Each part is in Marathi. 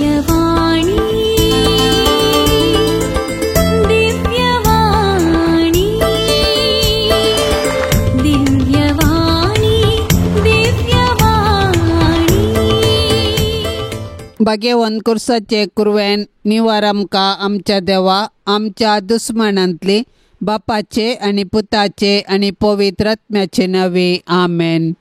दिव्यवाणी दिव्यवाणी दिव्यवाणी दिव्यवाणी भाग्यवन कुर्साचे कुरवेन निवार आमकां आमच्या देवा आमच्या दुस्मनांतली बापाचे आणि पुताचे आणि पवित्र आत्म्याचे नवे आमेन.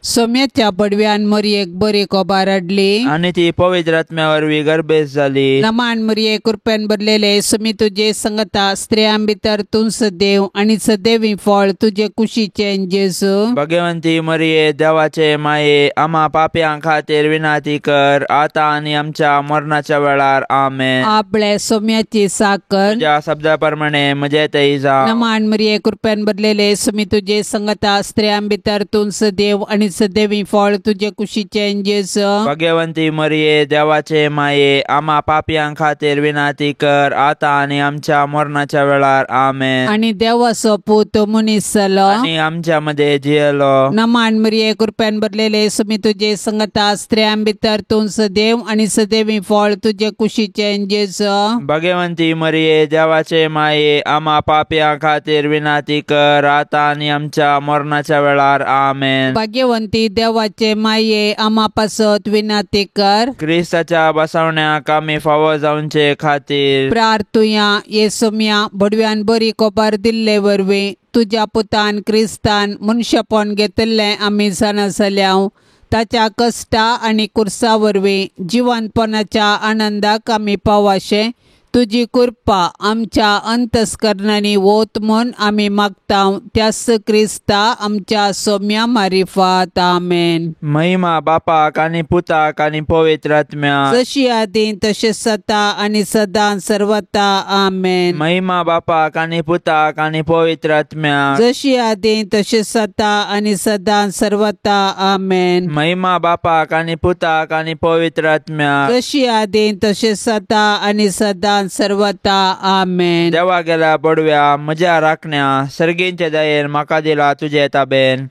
सोम्याच्या पडव्यान मरियेक बरी कोबार हाडली आणि ती पवित्र आत्म्यावरवी गर्भेस जाली. नमान मरिये कृपेन भरलेले सुमी तुझे संगता स्त्रियां भितर तूं सदैव आणि सदैवी फळ तुझे कुशीचे जेजू. भगवंती मरिये देवाचे माये आम्हा पाप्यां खातीर विनाती कर आता आणि आमच्या मरणाच्या वेळार आमेन. आपले सोम्याची साकर तुझ्या शब्दाप्रमाणे म्हजे थंय जा. नमान मरिये कृपेन भरलेले सुमी तुझे संगता स्त्रियां भितर तूं सदैव आणि सदैवी फळ तुझे कुशीचे जेजू. भगवंती मरिये देवाचे माये आम्हा पाप्यां खातीर विनाती कर आता आणि आमच्या मरणाच्या वेळार आमेन. आणि देवाचो पूत मनीस जालो आणि आमच्या मध्ये जियलो. नमान मरिये कृपेन भरलेले सुमी तुझे संगता स्त्रियां भितर तूं सदैव आणि सदैवी फळ तुझे कुशीचे जेजू. भगवंती मरिये देवाचे माये आम्हा पाप्यां खातीर विनाती कर आता आणि आमच्या मरणाच्या वेळार आमेन. भाग्यवंती देवाचे माये आम्हा पासत विनाती कर. क्रिस्ताच्या बसवण्याक आमी फावो जावचे खातीर प्रार्थुया येसुम्या बडव्यान बरी कोबार दिल्ले वरवीं तुझ्या पुतान क्रिस्तान मनशापण घेतले आमी जाणा जाल्याव ताच्या कष्टा आणि कुर्सा वरवीं जिवनपणाच्या आनंदाक आमी पावाशे तुझी कृपा आमच्या अंतस्करणांनी वोत म्हूण आमी मागतां त्यास क्रिस्ता आमच्या सोम्या मारिफात आमेन. महिमा बापाक आणि पुताक आणि पवित्र आत्म्याक जशी आदी तशेंच आता आणि सदां सर्वता आमेन. महिमा बापाक आणि पुताक आणि पवित्र आत्म्याक जशी आदी तशेंच आता आणि सदां सर्वता आमेन. महिमा बापाक आणि पुताक आणि पवित्र आत्म्याक जशी आदी तशेंच आता आणि सदां सर्वता आमेन. देवा गेल्या पडव्या म्हज्या राखण्या सर्गींचे दयेन म्हाका दिला तुजे ताबेन.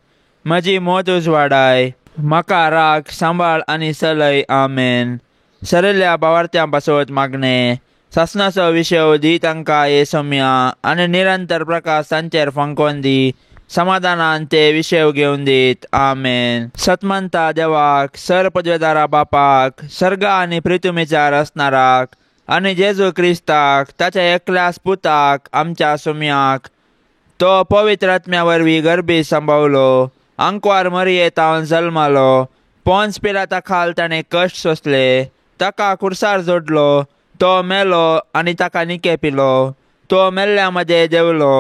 म्हजी मोत उजवाडाय म्हाका राख सांबाळ आणि सलय आमेन. सरल्या भावार्थ्यां पासत मागणे सासनाचो विशय दी तांकां ये सोम्या आणि निरंतर प्रकाश तांचेर फंकोवन दी समाधानान ते विशय घेवन दीत आमेन. सतमंता देवाक सर पदवेदारा बापाक सर्गा आणि पृथ्वीचार असणाराक आणि जेजू क्रिस्ताक ताच्या एकल्याच पुताक आमच्या सोम्याक तो पवित्र आत्म्या वरवीं गर्भी सांबाळलो. आंकवार मरिये तावन जल्मालो. पोन्स पिलाता खाल ताणें कश्ट सोंसले. ताका कुर्सार जोडलो. तो मेलो आणि ताका निके पिलो. तो मेल्ल्या मध्ये देवलो.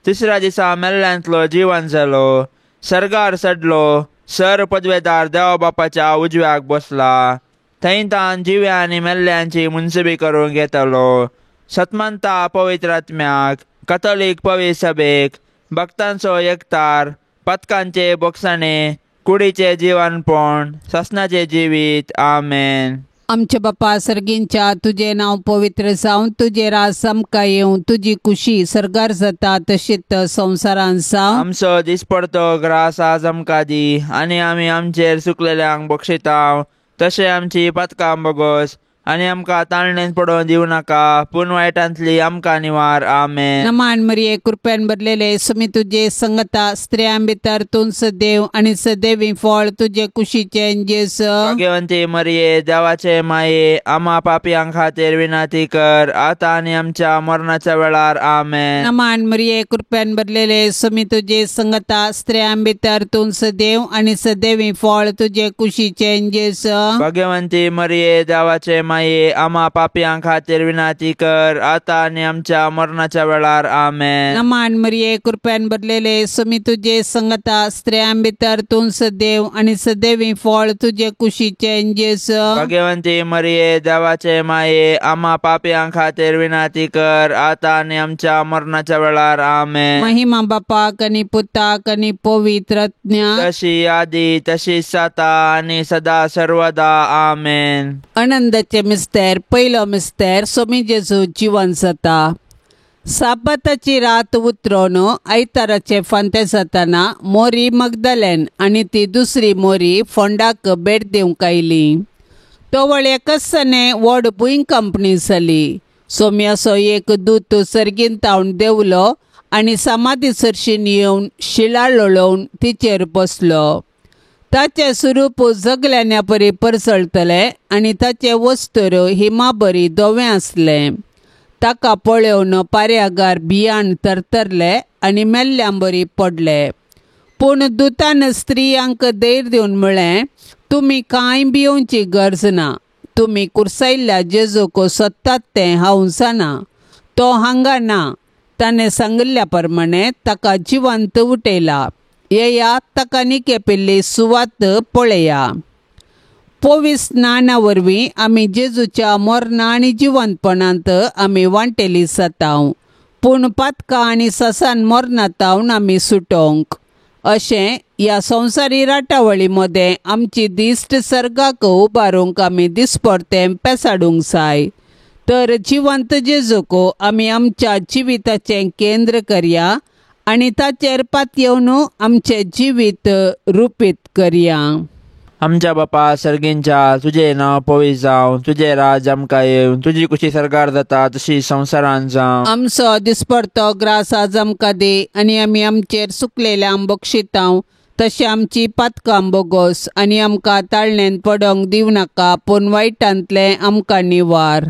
तिसऱ्या दिसा मेल्ल्यांतलो जिवन जालो. सर्गार चडलो. सर पदवेदार देवा बापाच्या उजव्याक बसला. थंय तान जिव्या आनी मेल्ल्यांची मुनसिबी करून घेतलो. सतमंता पवित्र आत्म्याक कथोलीक पवित्र सभेक भक्तांचो एकतार पथकांचे बोगसाणे कुडीचे जिवनपण ससनाचे जिवीत आमेन. आमचे बापा सर्गींच्या तुझे नाव पवित्र जावन तुझे राज आमकां येवं तुझी खुशी सर्गार जाता तशीच संवसारांत जावं. आमचो दिसपडतो ग्रास आज आमकां दी आणि आमी आमचेर चुकलेल्यांक बक्षितांव तशें आमची पथकां बोगोस आणि आमकां ताळणेन पडोवन दिवं नाका पूण वायटांतली आमकां निवार आमेन. नमान मरिये कृपेन भरलेले सुमी तुझे संगता स्त्रियां भितर तूं सदैव आणि सदैवी फळ तुझे कुशीचे जेजू. भाग्यवंती मरिये देवाचे माये आम्हा पाप्यां खातीर विनाती कर आता आणि आमच्या मरणाच्या वेळार आमेन. नमान मरिये कृपेन भरलेले सुमी तुझे संगता स्त्रियां भितर तूं सदैव आणि सदैवी फळ तुझे कुशीचे जेजू. भाग्यवंती मरिये देवाचे माये आम्हा पाप्यां खातीर विनाती कर आता आणि आमच्या मरणाच्या वेळार आमेन. नमान मरिये कृपेन भरलेले सुमी तुझे संगता स्त्रियां भितर तूं सदैव आणि सदैवी फळ तुझे कुशीचे जेजू. भाग्यवंती मरिये देवाचे माये आम्हा पाप्यां खातीर विनाती कर आता आणि आमच्या मरणाच्या वेळार आमेन. महिमा बापाक आणि पुताक आणि पवित्र आत्म्याक तशी आदी तशीच आता आणि सदा सर्वदा आमेन. आनंदाचे मिस्तेर पयलो मिस्तेर सोमी जेजू जिवन जाता. साबाताची रात उतरोवन आयताराचे फांते जाताना मोरी मगदलेन आणि ती दुसरी मोरी फोंडाक भेट दिवंक आयली. तवळ एकच सने व्हड बुईंग कंपनी जाली. सोम्याचो एक दूत सर्गीन तावन देवलो आनी समाधी सरशीन येवन शिळा लोळोवन तिचेर बसलो. ताचे स्वरूप जगल्यान्या परी परसळतले आनी ताचे वस्तर हिमा बरी धवें आसलें. ताका पळोवन पार्यागार भियाण तरतरले आनी मेल्ल्यां बरी पडले. पूण दुतान स्त्रियांक धैर्य दिवन म्हळें, तुमी कांय भियोवची गरज ना. तुमी कुर्सायल्ल्या जेजूक सोदतात तें हांव जाणा. तो हांगा ना. ताणें सांगिल्ल्या प्रमाणें ताका जिवंत उठयला. येया, ताका निकेपिल्ली सुवात पळया. पोवीस स्नाना वरवीं आमी जेजूच्या मरणा आनी जिवंतपणांत आमी वांटेली जाताव. पूण पातकां आनी ससान मरणातावन आमी सुटोंक. अशें ह्या संवसारी राटावळी मदें आमची दिश्ट सर्गाक उबारूंक आमी दिसपरतें पेसाडूंक जाय. तर जिवंत जेजूक आमी आमच्या जिविताचें केंद्र करया आनी ताचेर पातयेवन आमचें जिवीत रुपीत करया. आमच्या बापा सर्गींच्या, तुजें नांव पवित्र जावं. तुजें राज आमकां येवं. तुजी कुशी सरकार जाता तशी संवसारांत जावं. आमचो दिसपरतो ग्रास आज आमकां दे आनी आमी आमचेर सुकलेल्यांक बक्षितांव. तशें आमची पातकां बोगोस आनी आमकां ताळणेन पडोंक दिवं नाका, पूण वायटांतलें आमकां निवार.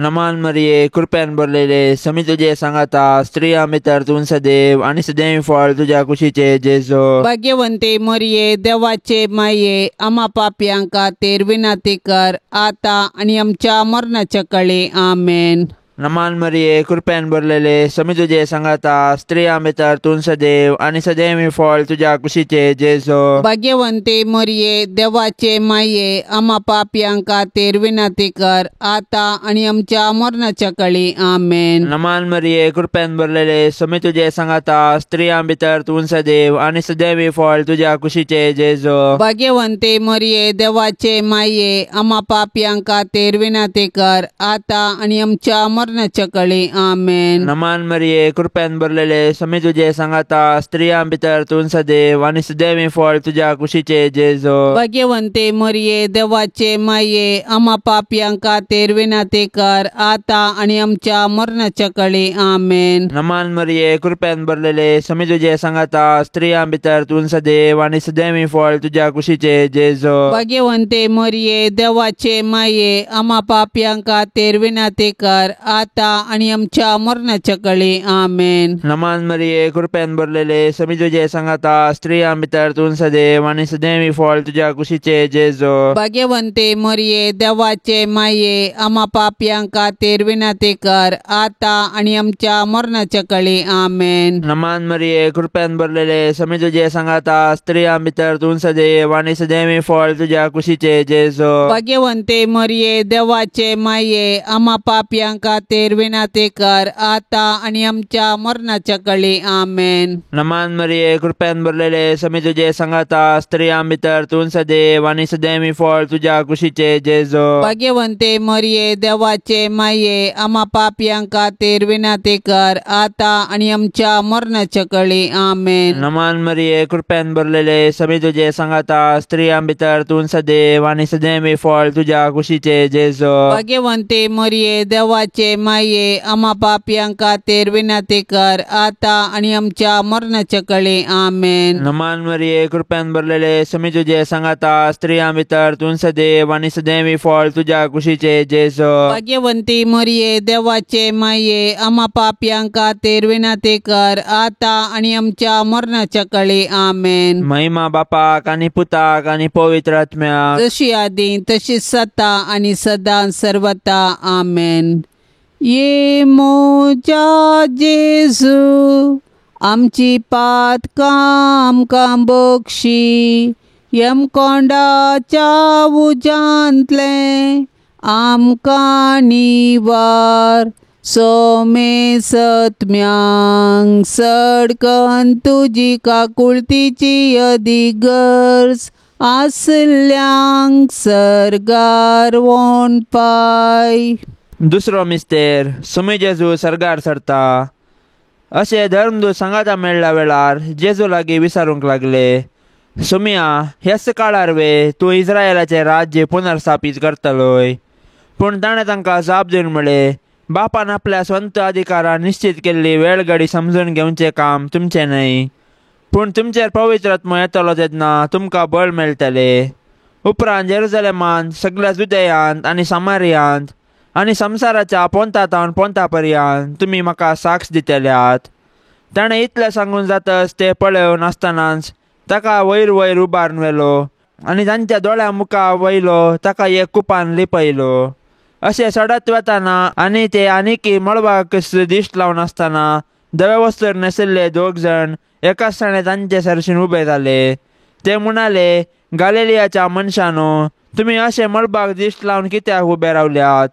नमान मरिये, कृपेन भरलेले, समी तुजे सांगाता, स्त्रियां भितर तूं सदैव आनी सदैव फळ तुज्या कुशीचे जेजो. भाग्यवंते मरिये, देवाचे माये, आम्हा पापयांक खातीर विनाती कर, आता आनी आमच्या मरणाच्या काळी. आमेन. नमान मरिये, कृपेन भरलेले, समी तुजे सांगाता, स्त्रियां भितर तूं सदैव आनी सदैव फळ तुज्या कुशीचे जेजो. भाग्यवंते मरिये, देवाचे माये, आम्हा पापयांक खातीर विनाती कर, आता आनी आमच्या मरणाच्या काळी. आमेन. नमान मरिये, कृपेन भरलेले, समी तुजे सांगाता, स्त्रियां भितर तूं सदैव आनी सदैव फळ तुज्या कुशीचे जेजो. भाग्यवंते मरिये, देवाचे माये, आम्हा पापयांक खातीर विनाती कर, आता आनी आमच्या मरणाच्या काळी. आमेन. नमान मरिये, कृपेन भरलेले, समी तुजे सांगाता, स्त्रियां भितर तूं सदैव आनी सदैव फळ तुज्या कुशीचे जेजो. भाग्यवंते मरिये, देवाचे माये, आम्हा पापयांक खातीर विनाती कर, आता आनी आमच्या मरणाच्या काळी. आमेन. नमान मरिये, कृपेन भरलेले, समी तुजे सांगाता, स्त्रियां भितर तूं सदैव आनी सदैव फळ तुज्या कुशीचे जेजो. भाग्यवंते मरिये, देवाचे माये, आम्हा पापयांक खातीर विनाती कर, आता आनी आमच्या मरणाच्या काळी. आमेन. नमान मरिये, कृपेन भरलेले, समी तुजे सांगाता, स्त्रियां भितर तूं सदैव आनी सदैव फळ तुज्या कुशीचे जेजो. भाग्यवंते मरिये, देवाचे माये, आम्हा पापयांक खातीर विनाती कर, आता आनी आमच्या मरणाच्या काळी. आमेन. नमान मरिये, कृपेन भरलेले, समी तुजे सांगाता, स्त्रियां भितर तूं सदैव आनी सदैव फळ तुज्या कुशीचे जेजो. भाग्यवंते मरिये, देवाचे माये, आम्हा पापयांक खातीर विनाती कर, आता आनी आमच्या मरणाच्या काळी. आमेन. नमान मरिये, कृपेन भरलेले, समी तुजे सांगाता, स्त्रियां भितर तूं सदैव आनी सदैव फळ तुज्या कुशीचे जेजो. भाग्यवंते मरिये, देवाचे माये, आम्हा पापयांक खातीर विनाती कर, आता आनी आमच्या मरणाच्या काळी. आमेन. नमान मरिये, कृपेन भरलेले, समी तुजे सांगाता, स्त्रियां भितर तूं सदैव आनी सदैव फळ तुज्या कुशीचे जेजो. भाग्यवंते मरिये, देवाचे माये, आम्हा पापयांक खातीर विनाती कर, आता आनी आमच्या मरणाच्या काळी. आमेन. नमान मरिये, कृपेन भरलेले, समी तुजे सांगाता, स्त्रियां भितर तूं सदैव आनी सदैव फळ तुज्या कुशीचे जेजो. भाग्यवंती मरिये, देवाचे माये, आम्हा पापयांक खातीर विनाती कर, आता आनी आमच्या मरणाच्या काळी. आमेन. महिमा बापाक आनी पुताक आनी पवित्र आत्म्याक, जशी आदी तशी सता आनी सदां सर्वता. आमेन. ये मोजा जेजू, आमची पातकां आमकां बक्षी, यमकोंडाच्या उजांतले आमकां निवार. सोमे सत्म्यांक सडकन तुजी काकुळतीची अधिगर्ज, आसल्यांक सर्गार वोन पाय. दुसरो मिस्तेर, समी जेजू सर्गार सरता. अशें धर्मदूत सांगाता मेळ्ळ्या वेळार जेजू लागीं विचारूंक लागले, सुमिया ह्याच काळार वे तूं इस्रायलाचें राज्य पुनर्स्थापीत करतलोय. पूण ताणें तांकां जाप दिवन म्हणलें, बापान आपल्या स्वंत अधिकारान निश्चित केल्ली वेळघडी समजून घेवचें काम तुमचें न्हय, पूण तुमचेर पवित्र आत्मो येतलो तेन्ना तुमकां बळ मेळटलें. उपरांत जेरुसलेमांत, सगळ्या जुदेयांत आनी समारियांत आनी संवसाराच्या पोंतांतावन पोंता पर्यंत तुमी म्हाका साक्ष दितल्यात. ताणें इतलें सांगून जातच ते पळोवन आसतनाच ताका वयर वयर उबारून व्हेलो आनी तांच्या दोळ्या मुखां वयलो ताका एक कुपान लिपयलो. अशें सडत वताना आनी ते आनीक मळबाक दिश्ट लावन आसतना धवे वस्त्र नेसिल्ले 2 जाण एकाच ताणें तांचे सरशीन उबे जाले. ते म्हणाले, गालिलियाच्या मनशांनो, तुमी अशें मळबाक दिश्ट लावन कित्याक उबे रावल्यात?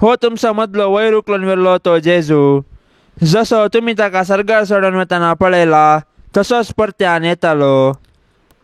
हो तुमचो मदलो वयर उखलून व्हेल्लो तो जेजू. जसो तुमी ताका सर्गार सोडून वतना पळयला तसोच परत्यान येतालो.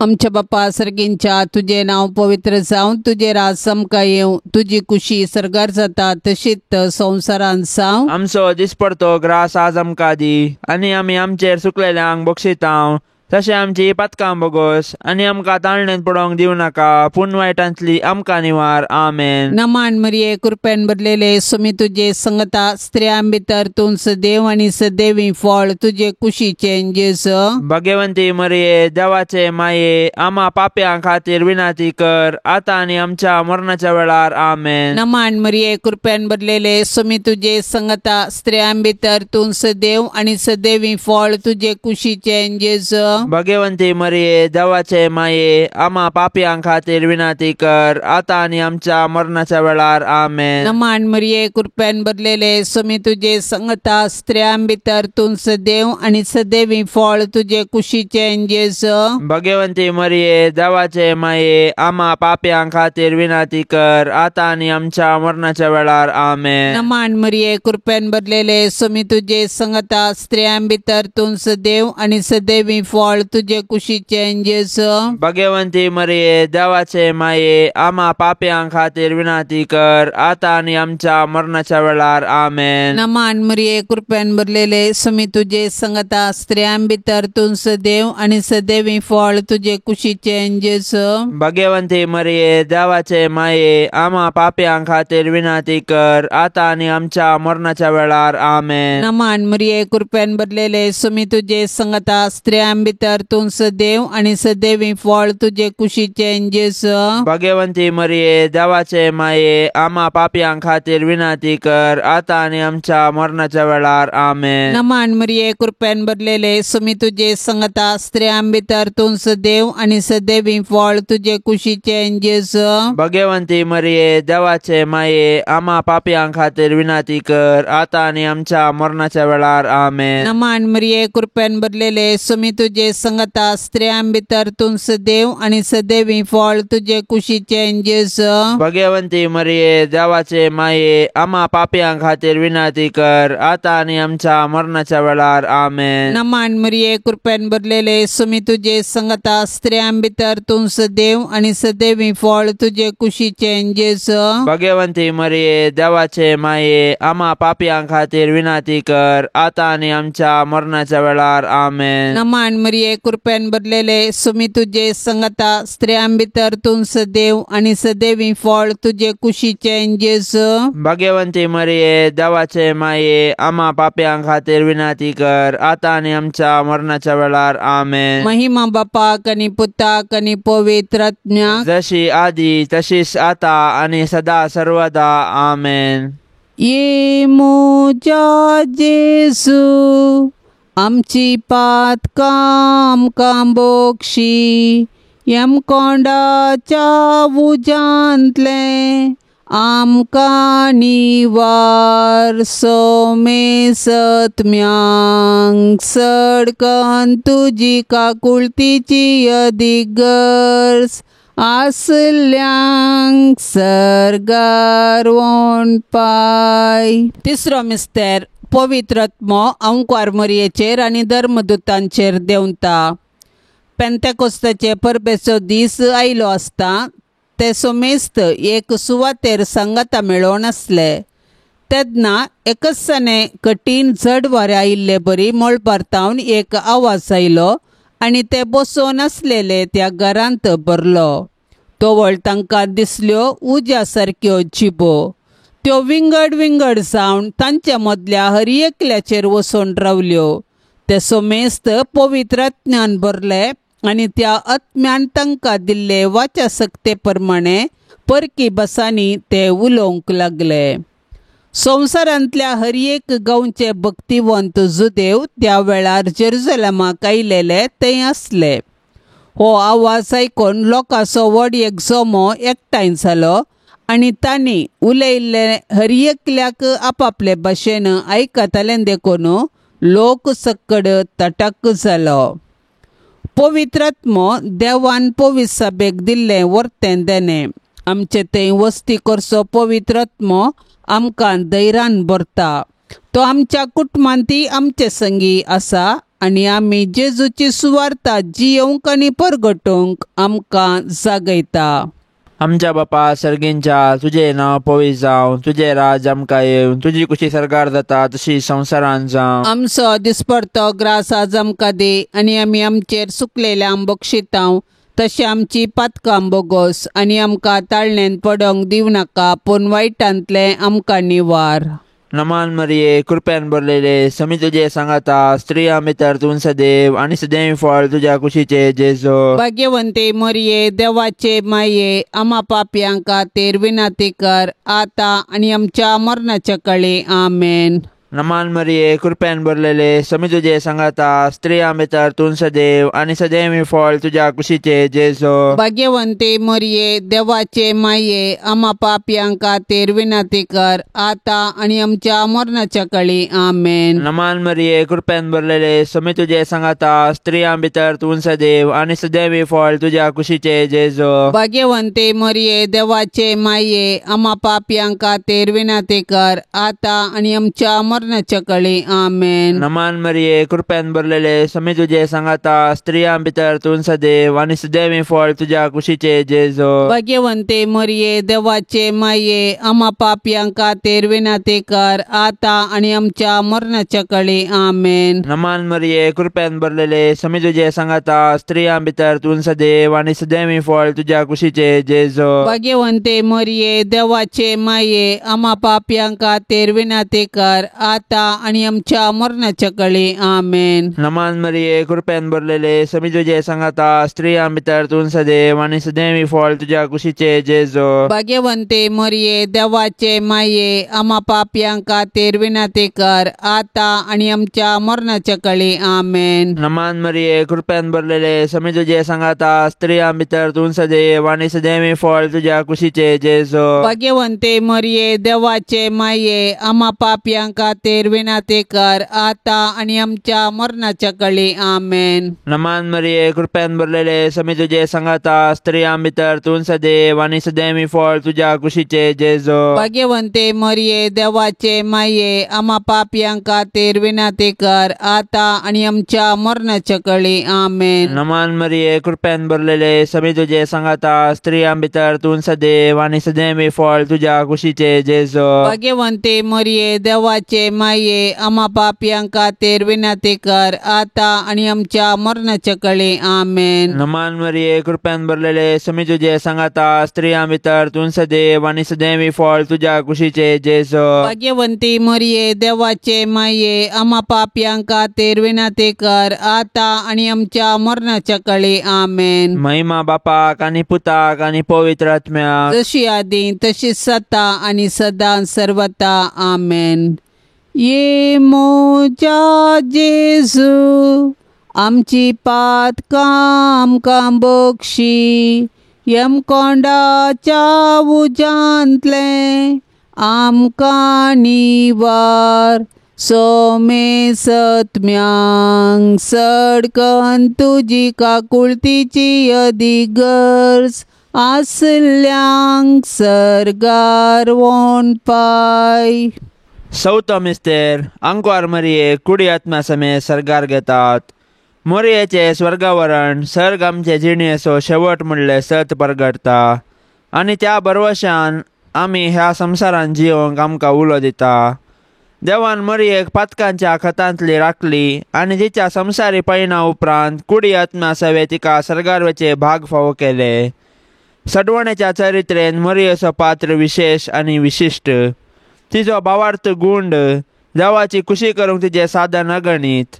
आमच्या बापा सर्गींच्या, तुझे नाव पवित्र जावं, तुझे राज समका येवं, तुझी कुशी सर्गार जाता तशीच संवसारान जावं. आमचो दिसपडतो ग्रास आज आमकां दी, आनी आमी आमचेर सुकलेल्यांक बक्षितांव तशें आमची पातकां बोगोस, आनी आमकां ताळणेंत पडोवंक दिवं नाका, पूण वायटांतली आमकां निवार. आमेन. नमान मरिये, कृपेन भरलेले सुमी तुझे संगता, स्त्रियां भितर तूं सदैव आनी सदैवी फळ तुझे कुशीचें जेजू. भाग्यवंती मरिये, देवाचे माये, आम्हा पाप्यां खातीर विनाती कर, आतां आनी आमच्या मरणाच्या वेळार. आमेन. नमान मरिये, कृपेन भरलेले सुमी तुझे संगता, स्त्रियां भितर तूं सदैव आनी सदैवी फळ तुझे कुशीचें जेजू. भाग्यवंती मरिये, देवाचे माये, आम्हा पाप्यां खातीर विनाती कर, आतां आनी आमच्या मरणाच्या वेळार. आमेन. नमान मरिये, कृपेन भरलेले सुमी तुझे संगता, स्त्रियां भितर तूं सदैव आनी सदैवी फळ तुझे कुशीचें जेजू. भाग्यवंती मरिये, देवाचे माये, आम्हा पाप्यां खातीर विनाती कर, आतां आनी आमच्या मरणाच्या वेळार. आमेन. नमान मरिये, कृपेन भरलेले सुमी तुझे संगता, स्त्रियां भितर तूं सदैव आनी सदैवी फळ तुझे कुशीचें जेजू. भाग्यवंती मरिये, देवाचे माये, आम्हा पाप्यां खातीर विनाती कर, आतां आनी आमच्या मरणाच्या वेळार. आमेन. नमान मरिये, कृपेन भरलेले सुमी तुझे संगता, स्त्रियां भितर तूं सदैव आनी सदैवी फळ तुझे कुशीचें जेजू. भाग्यवंती मरिये, देवाचे माये, आम्हा पाप्यां खातीर विनाती कर, आतां आनी आमच्या मरणाच्या वेळार. आमेन. नमान मरिये, कृपेन भरलेले सुमी तुझे संगता, स्त्रियां भितर तूं सदैव आनी सदैवी फळ तुझे कुशीचें जेजू. भाग्यवंती मरिये, देवाचे माये, आम्हा पाप्यां खातीर विनाती कर, आतां आनी आमच्या मरणाच्या वेळार. आमेन. नमान मरिये, कृपेन भरलेले सुमी तुझे संगता, स्त्रियां भितर तूं सदैव आनी सदैवी फळ तुझे कुशीचें जेजू. भाग्यवंती मरिये, देवाचे माये, आम्हा पाप्यां खातीर विनाती कर, आतां आनी आमच्या मरणाच्या वेळार. आमेन. नमान मरिये, कृपेन भरलेले सुमी तुझे संगता, स्त्रियां भितर तूं सदैव आनी सदैवी फळ तुझे कुशीचें जेजू. भाग्यवंती मरिये, देवाचे माये, आम्हा पाप्यां खातीर विनाती कर, आतां आनी आमच्या मरणाच्या वेळार. आमेन. नमान मरिये, कृपेन भरलेले सुमी तुझे संगता, स्त्रियां भितर तूं सदैव आनी सदैवी फळ तुझे कुशीचें जेजू. भाग्यवंती मरिये, देवाचे माये, आम्हा पाप्यां खातीर विनाती कर, आतां आनी आमच्या मरणाच्या वेळार. आमेन. नमान मरिये, कृपेन भरलेले सुमी तुझे संगता, स्त्रियां भितर तूं सदैव आनी सदैवी फळ तुझे कुशीचें जेजू. भाग्यवंती मरिये, देवाचे माये, आम्हा पाप्यां खातीर विनाती कर, आतां आनी आमच्या मरणाच्या वेळार. आमेन. महिमा बापाक आनी पुताक आनी पवित्र आत्म्याक, जशी आदी तशीच आता आनी सदा सर्वदा. आमेन. ये मोजा जेजू, आमची पातकां आमकां बोगशी, यमकोंडाच्या उजांतले आमकां निवार, सोमे सत्म्यांक सडकन तुजी काकुळतीची अधिगर्स, आसल्यांक सर्गार वोण पाय. तिसरो मिस्तेर पवित्र आत्मो अंकुर मरियेचेर आनी धर्मदूतांचेर देंवता. पेंतेकोस्ताचे परबेचो दीस आयलो आसता ते सोमेस्त एक सुवातेर सांगाता मेळोन आसले. तेन्ना एकच कठीण जड वारें आयिल्ले बरी मोळ परतावन एक आवाज आयलो आनी ते बसोन आसलेले त्या घरांत भरलो. तोवळ तांकां दिसल्यो उज्या सारक्यो जिबो. त्यो विंगड विंगड जावन तांच्या मदल्या हर एकल्याचेर वचून रावल्यो. ते सोमेस्त पवित्र आत्म्यान भरले आनी त्या आत्म्यान तांकां दिल्ले वाच्या सक्ते प्रमाणे परकी भासांनी ते उलोवंक लागले. संवसारांतल्या हर एक गांवचे भक्तिवंत जुदेव त्या वेळार जेरुसलेमाक आयिल्ले थंय आसले. हो आवाज आयकून लोकांचो व्हड एक जमो एकठांय जालो आनी तांणी उलयल्ले हर एकल्याक आपापले भाशेन आयकताले देखून लोक सक्कड तटाक जालो. पवित्र आत्मो देवान पवित्र सभेक दिल्लें वर्तें देणे. आमचे थंय वस्ती करचो पवित्र आत्मो आमकां धैर्यान भरता. तो आमच्या कुटुंबांतय आमचे संगी आसा आनी आमी जेजूची सुवार्ता जियोवंक आनी परगटूंक आमकां जागयता. आमच्या बापा सर्गेंच्या, तुझे नांव पवित्र जावं, तुझे राज आमकां येवं, तुजी कुशी सरकार जाता तशी संवसारांत जावं. आमचो दिसपडतो ग्रास आज आमकां दे आनी आमी आमचेर सुकलेल्यांक बक्षितांव तशें आमची पातकां बोगोस आनी आमकां ताळणेन पडोंक दिवं नाका पूण वायटांतले आमकां निवार. नमान मरिये कृपेन भरलेले समी तुझे सांगाता स्त्रियां भितर तूं सदैव आनी सदैव फळ तुझ्या कुशीचे जेजो. भाग्यवंते मरिये देवाचे माये आम्हा पापयांक खातीर विनंती कर आता आनी आमच्या मरणाच्या काळी आमेन. नमान मरिये कृपेन भरलेले समी तुझे सांगाता स्त्रियां भितर तूं सदैव आनी सदैव फळ तुझ्या कुशीचे जेजो. भाग्यवंते मरिये देवाचे माये आम्हा पापयांक खातीर विनंती कर आता आनी आमच्या मरणाच्या काळी आमेन. नमान मरिये कृपेन भरलेले समी तुझे सांगाता स्त्रियां भितर तूं सदैव आनी सदैव फळ तुझ्या कुशीचे जेजो. भाग्यवंते मरिये देवाचे माये आम्हा पापयांक खातीर विनंती कर आता आनी आमच्या मरणाच्या काळी आमेन. नमान मरिये कृपेन भरलेले समी तुझे सांगाता स्त्रियां भितर तूं सदैव आनी सदैव फळ तुझ्या कुशीचे जेजो. भाग्यवंते मरिये देवाचे माये आम्हा पापयांक खातीर विनंती कर आता आनी आमच्या मरणाच्या काळी आमेन. नमान मरिये कृपेन भरलेले समी तुझे सांगाता स्त्रियां भितर तूं सदैव आनी सदैव फळ तुझ्या कुशीचे जेजो. भाग्यवंते मरिये देवाचे माये आम्हा पापयांक खातीर विनंती कर आता आनी आमच्या मरणाच्या काळी आमेन. नमान मरिये कृपेन भरलेले समी तुझे सांगाता स्त्रियां भितर तूं सदैव आनी सदैव फळ तुझ्या कुशीचे जेजो. भाग्यवंते मरिये देवाचे माये आम्हा पापयांक खातीर विनंती कर आता आनी आमच्या मरणाच्या काळी आमेन. नमान मरिये कृपेन भरलेले समी तुझे सांगाता स्त्रियां भितर तूं सदैव आनी सदैव फळ तुझ्या कुशीचे जेजो. भाग्यवंते मरिये देवाचे माये आम्हा पापयांक खातीर विनंती कर आता आनी आमच्या मरणाच्या काळी आमेन. नमान मरिये कृपेन भरलेले समी तुझे सांगाता स्त्रियां भितर तूं सदैव आनी सदैव फळ तुझ्या कुशीचे जेजो. भाग्यवंते मरिये देवाचे माये आम्हा पापयांक खातीर विनंती कर आता आनी आमच्या मरणाच्या काळी आमेन. नमान मरिये कृपेन भरलेले समी तुझे सांगाता स्त्रियां भितर तूं सदैव आनी सदैव फळ तुझ्या कुशीचे जेजो. भाग्यवंते मरिये देवाचे माये आम्हा पापयांक खातीर विनंती कर आता आनी आमच्या मरणाच्या काळी आमेन. नमान मरिये कृपेन भरलेले समी तुझे सांगाता स्त्रियां भितर तूं सदैव आनी सदैव फळ तुझ्या कुशीचे जेजो. भाग्यवंती मरिये देवाचे माये आम्हा पापयांक खातीर विनंती कर आता आनी आमच्या मरणाच्या काळी आमेन. महिमा बापाक आनी पुताक आनी पवित्र आत्म्याक जशी आदी तशीच सता आनी सदां सर्वता आमेन. ये मोजा जेजू आमची पातकां आमकां बक्षी यमकोंडाच्या उजांतले आमकां निवार. सोमे सत्म्यांक सडकन तुजी काकुळतीची अधिगर्ज आसल्यांक सरगार वोन पाय. सौतो मिस्तेर आंकवार मरिये कुडी आत्म्या समेत सरगार घेतात. मोरयेचे स्वर्गावरण सर्ग आमचे जिणेचो शेवट म्हणले सत परगडता आनी त्या बरवशान आमी ह्या संवसारान जियोंक आमकां उलो दिता. देवान मरियेक पातकांच्या खतांतली राखली आनी तिच्या संवसारी पयणा उपरांत कुडी आत्म्या सवे तिका सर्गारवेचे भाग फावो केले. सडवण्याच्या चरित्रेन मरियेचो पात्र विशेष आनी विशिश्ट. तिचो भावार्थ गुंड, देवाची खुशी करूंक तिचें साधन अगणित.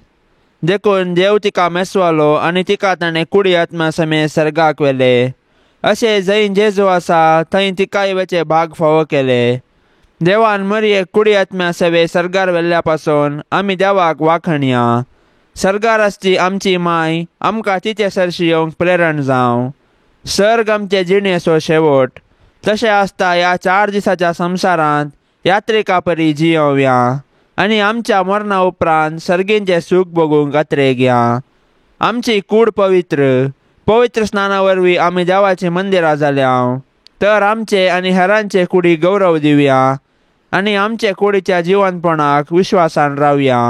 देखून देव तिका मेसवालो आनी तिका ताणें कुडी आत्म्या समेत सर्गाक व्हेले. अशें जंय जेजू आसा थंय तिकाय वेचे भाग फावो केले. देवान मरियेक कुडी आत्म्या सवे सर्गार व्हेल्ल्या पासून आमी देवाक वाखणया. सर्गार आसची आमची माय आमकां तिचे सरशी येवंक प्रेरण जावं. सर्ग आमचे जिणेचो शेवट. तशें आसता ह्या 4 दिसाच्या संवसारांत यात्रिका परी जियोवया आनी आमच्या मरणा उपरांत सर्गींचें सूख भोगूंक आत्रेक या. आमची कूड पवित्र स्नाना वरवीं आमी देवाची मंदिरां जाल्या. तर आमचे आनी हेरांचे कुडी गौरव दिवया आनी आमचे कुडीच्या जिवंतपणाक विश्वासान रावया.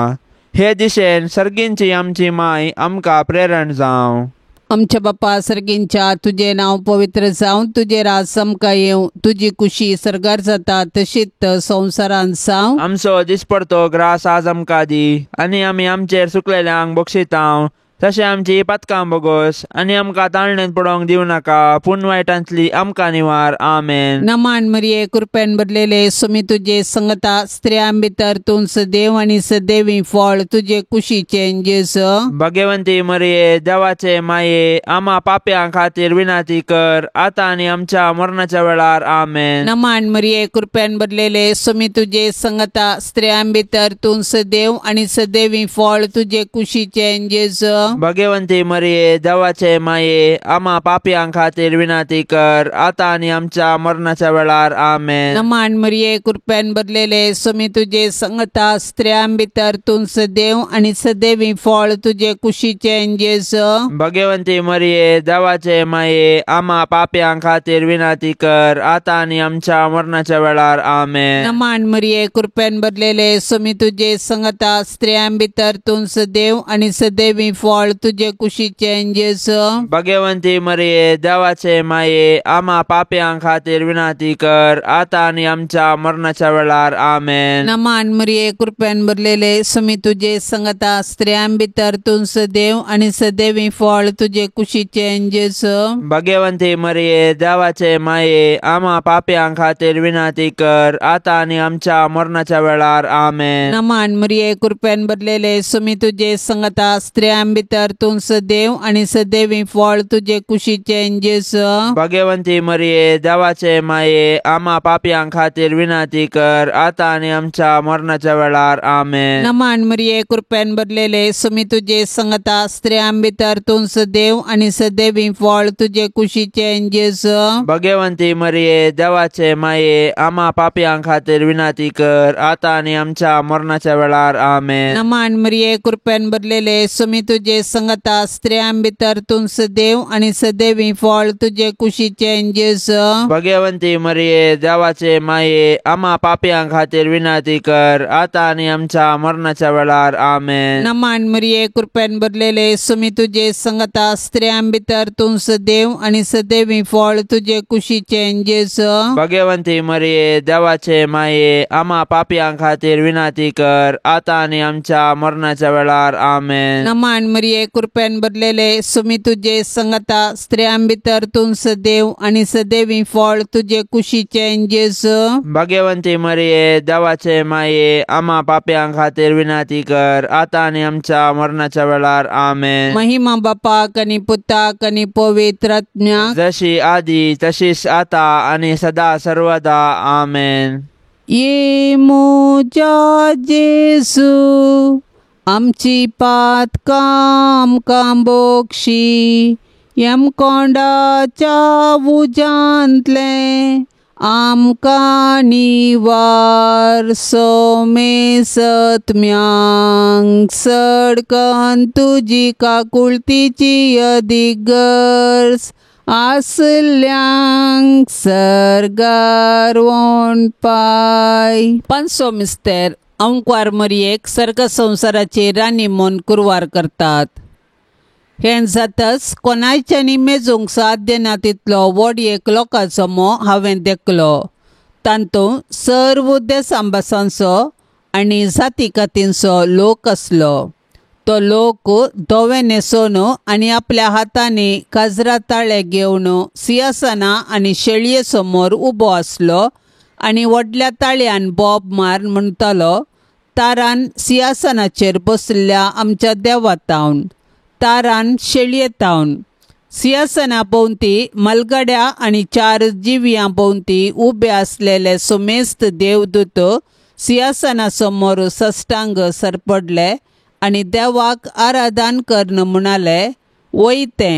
हे दिशेन सर्गींची आमची माय आमकां प्रेरण जावं. आमच्या बापा सर्गींच्या, तुझे नाव पवित्र जावं, तुझे राज समका येवं, तुझी खुशी सर्गार जाता तशीच संवसारांत जावं. आमचो दिसपडतो ग्रास आज आमकां दी आनी आमी आमचेर सुकलेल्यांक बक्षितांव. तशें आमची पातकां बोगोस आनी आमकां ताळणेंत पडोवंक दिवं नाका, पूण वायटांतली आमकां निवार. आमेन. नमान मरिये कृपेन भरलेले सुमी तुझे संगता स्त्रियां भितर तूं सदैव आनी सदैवी फळ तुझे कुशीचे जेजू. भाग्यवंती मरिये देवाचे माये आम्हा पाप्यां खातीर विनाती कर, आतां आनी आमच्या मरणाच्या वेळार. आमेन. नमान मरिये कृपेन भरलेले सुमी तुझे संगता स्त्रियां भितर तूं सदैव आनी सदैवी फळ तुझे कुशीचे जेजू. भाग्यवंती मरिये देवाचे माये आम्हा पाप्यां खातीर विनाती कर, आतां आनी आमच्या मरणाच्या वेळार. आमेन. नमान मरिये कृपेन भरलेले सुमी तुझे संगता स्त्रियां भितर तूं सदैव आनी सदैवी फळ तुझे कुशीचे जेजू. भाग्यवंती मरिये देवाचे माये आम्हा पाप्यां खातीर विनाती कर, आतां आनी आमच्या मरणाच्या वेळार. आमेन. नमान मरिये कृपेन भरलेले सुमी तुझे संगता स्त्रियां भितर तूं सदैव आनी सदैवी फळ तुझे कुशीचे जेजू. भाग्यवंती मरिये देवाचे माये आम्हा पाप्यां खातीर विनाती कर, आतां आनी आमच्या मरणाच्या वेळार. आमेन. नमान मरिये कृपेन भरलेले सुमी तुझे संगता स्त्रियां भितर तूं सदैव आनी सदैवी फळ तुझे कुशीचे जेजू. भाग्यवंती मरिये देवाचे माये आम्हा पाप्यां खातीर विनाती कर, आतां आनी आमच्या मरणाच्या वेळार. आमेन. नमान मरिये कृपेन भरलेले सुमी तुझे संगता स्त्रियां भितर तूं सदैव आनी सदैवी फळ तुझे कुशीचे जेजू. भाग्यवंती मरिये देवाचे माये आम्हा पाप्यां खातीर विनाती कर, आतां आनी आमच्या मरणाच्या वेळार. आमेन. नमान मरिये कृपेन भरलेले सुमी तुझे संगता स्त्रियां भितर तूं सदैव आनी सदैवी फळ तुझे कुशीचे जेजू. भाग्यवंती मरिये देवाचे माये आम्हा पाप्यां खातीर विनाती कर, आतां आनी आमच्या मरणाच्या वेळार. आमेन. नमान मरिये कृपेन भरलेले सुमी तुझे संगता स्त्रियां भितर तूं सदैव आनी सदैवी फळ तुझे कुशीचे जेजू. भाग्यवंती मरिये देवाचे माये आम्हा पाप्यां खातीर विनाती कर, आतां आनी आमच्या मरणाच्या वेळार. आमेन. नमान मरिये कृपेन भरलेले सुमी तुझे संगता स्त्रियां भितर तूं सदैव आनी सदैवी फळ तुझे कुशीचे जेजू. भाग्यवंती मरिये देवाचे माये आम्हा पाप्यां खातीर विनाती कर, आतां आनी आमच्या मरणाच्या वेळार. आमेन. नमान मरिये कृपेन भरलेले सुमी तुझे संगता स्त्रियां भितर तूं सदैव आनी सदैवी फळ तुझे कुशीचे जेजू. भाग्यवंती मरिये देवाचे माये आम्हा पाप्यां खातीर विनाती कर, आतां आनी आमच्या मरणाच्या वेळार. आमेन. महिमा बापाक आनी पुताक आनी पवित्र आत्म्याक जशी आदी तशीच आता आनी सदा सर्वदा. आमेन. ये मोजा जेजू आमची पातकां आमकां बोगशी, यम कोंडाच्या उजांतले आमकां निवार. सोमे सत्म्यांक सडकन तुजी काकुळतीची अधिगर्स आसल्यांक सर्गार वोण पाय. 500 मिस्तेर अंकवार मरियेक सर्ग संवसाराची राणी म्हूण कुरवार करतात. हें जाताच कोणाच्यानी मेजूंक साध्य ना तितलो व्हड एक लोकांचो मोह हांवें देखलो. तांतूं सर्व देसांबासांचो आनी जाती कातींचो लोक आसलो. तो लोक धवे न्हेसोन आनी आपल्या हातांनी काजरा ताळे घेवन सिंहासना आनी शेळये समोर उबो आसलो आनी व्हडल्या ताळयान बोब मार म्हणटालो, तारान सिंहासनाचेर बसल्या आमच्या देवा तावन, तारान शेळये तावन. सिंहासना भोवती मलगड्या आनी 4 जिव्यां भोवती उबे आसलेले सुमेस्त देवदूत सिंहासना समोर सश्टांग सरपडले आनी देवाक आराधन करन म्हणाले, वयते,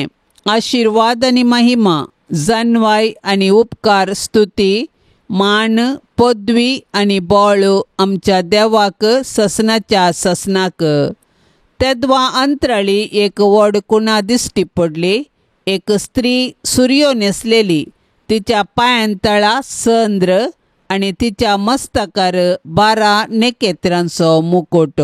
आशिर्वाद आनी महिमा, जन्वाय आनी उपकार, स्तुती, मान, पदवी आनी बोळ आमच्या देवाक ससनाच्या ससनाक. तेदवा अंतराळी एक व्हड कुणा दिश्टी पडली. एक स्त्री सुर्यो न्हेसलेली, तिच्या पांयांतळा संद्र आनी तिच्या मस्तकार 12 नेकेत्रांचो मुकुट.